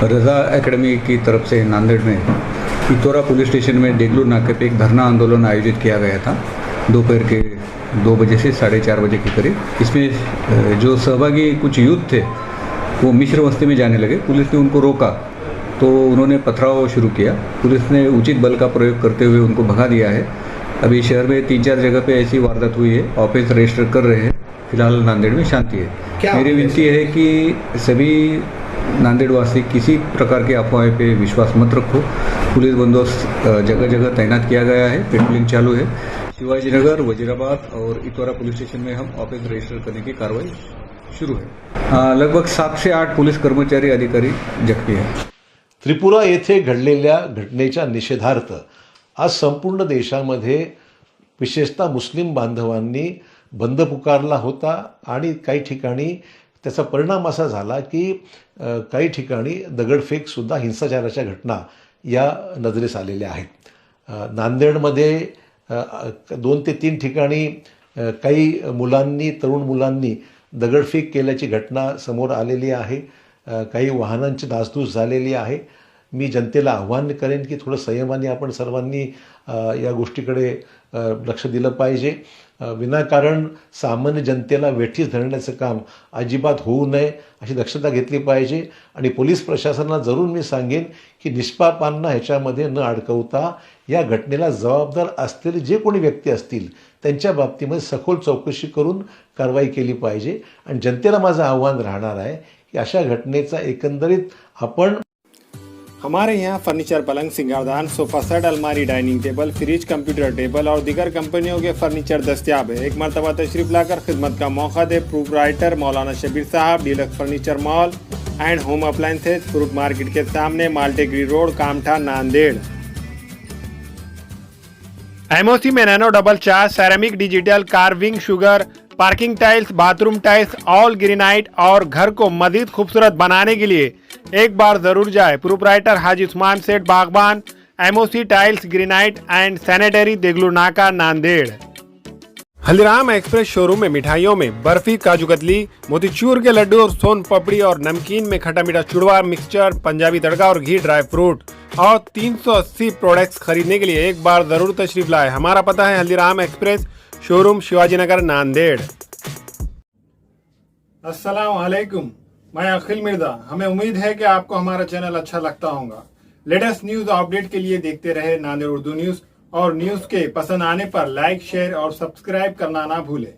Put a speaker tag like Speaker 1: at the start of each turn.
Speaker 1: रज़ा academy की तरफ से नांदेड़ में इतोरा पुलिस स्टेशन में देगलूर नाके पे एक धरना आंदोलन आयोजित किया गया था दोपहर के 2 बजे से 4:30 बजे के करीब। इसमें जो सहभागी कुछ यूथ थे वो मिश्र बस्ती में जाने लगे। पुलिस ने उनको रोका तो उन्होंने पथराव शुरू किया। पुलिस ने उचित बल का प्रयोग करते हुए उनको भगा दिया है। अभी शहर में 3-4 जगह पे ऐसी वारदात हुई है। ऑफिस रजिस्टर कर रहे हैं। फिलहाल नांदेड़ में शांति है। मेरी विनती है कि सभी नांदेड़ वासी किसी प्रकार के अफवाह पे विश्वास मत रखो। पुलिस बंदोबस्त जगह जगह तैनात किया गया है। पेट्रोलिंग चालू है। शिवाजी नगर, वजीराबाद और इतोरा पुलिस स्टेशन में हम ऑफिस रजिस्टर करने की कार्रवाई शुरू है। लगभग 7 से 8 पुलिस कर्मचारी अधिकारी जखमी हैं।
Speaker 2: त्रिपुरा येथे घडलेल्या घटनेच्या निषेधार्थ आज संपूर्ण देशामध्ये विशेषतः मुस्लिम बांधवांनी बंद पुकारला होता आणि काही ठिकाणी त्याचा परिणाम असा झाला की काही ठिकाणी दगडफेकसुद्धा हिंसाचाराच्या घटना या नजरेस आलेल्या आहेत। नांदेडमध्ये 2 ते 3 ठिकाणी काही मुलांनी, तरुण मुलांनी दगडफेक केल्याची घटना समोर आलेली आहे। काही वाहनांची नासधूस झालेली आहे। मी जनतेला आव्हान करेन की थोडं संयमाने आपण सर्वांनी या गोष्टीकडे लक्ष दिलं पाहिजे। विनाकारण सामान्य जनतेला वेठीस धरण्याचं काम अजिबात होऊ नये अशी दक्षता घेतली पाहिजे आणि पोलीस प्रशासनाला जरूर मी सांगेन की निष्पापांना ह्याच्यामध्ये न अडकवता या घटनेला जबाबदार असलेले जे कोणी व्यक्ती असतील त्यांच्या बाबतीमध्ये सखोल चौकशी करून कारवाई केली पाहिजे। आणि जनतेला माझं आव्हान राहणार आहे की अशा घटनेचा एकंदरीत आपण
Speaker 3: हमारे यहाँ फर्नीचर, पलंग, सिंगारदान, सोफा सेट, अलमारी, dining table, fridge, computer table और दीगर कंपनियों के फर्नीचर दस्तियाब है। एक मरतबा तशरीफ लाकर खिदमत का मौका दे। प्रोपराइटर मौलाना शबीर साहब, deluxe furniture mall and home appliances, fruit market के सामने, माल्टेगिरी रोड, कामठा, नांदेड़। एमओसी में nano double charge, ceramic, digital, carving, sugar, parking tiles, bathroom tiles, all granite और घर को मजीद खूबसूरत बनाने के लिए एक बार जरूर जाए। Proprietor Haji Usman Seth Bagban, MOC tiles, granite and sanitary, Degloor Naka, Nanded. Haldiram express showroom में मिठाइयों में बर्फी, काजू कतली, मोतीचूर के लड्डू और सोन पपड़ी और नमकीन में खट्टा मीठा चुड़वा, मिक्सचर, पंजाबी तड़का और घी, ड्राई फ्रूट और 380 प्रोडक्ट्स खरीदने के लिए एक बार जरूर तशरीफ लाए। हमारा पता है हल्दीराम एक्सप्रेस शोरूम, शिवाजी नगर, नांदेड़। अस्सलाम वालेकुम, मैं अखिल मिर्जा। हमें उम्मीद है कि आपको हमारा चैनल अच्छा लगता होगा। लेटेस्ट न्यूज अपडेट के लिए देखते रहे नांदेड़ उर्दू न्यूज और न्यूज के पसंद आने पर लाइक, शेयर और सब्सक्राइब करना ना भूलें।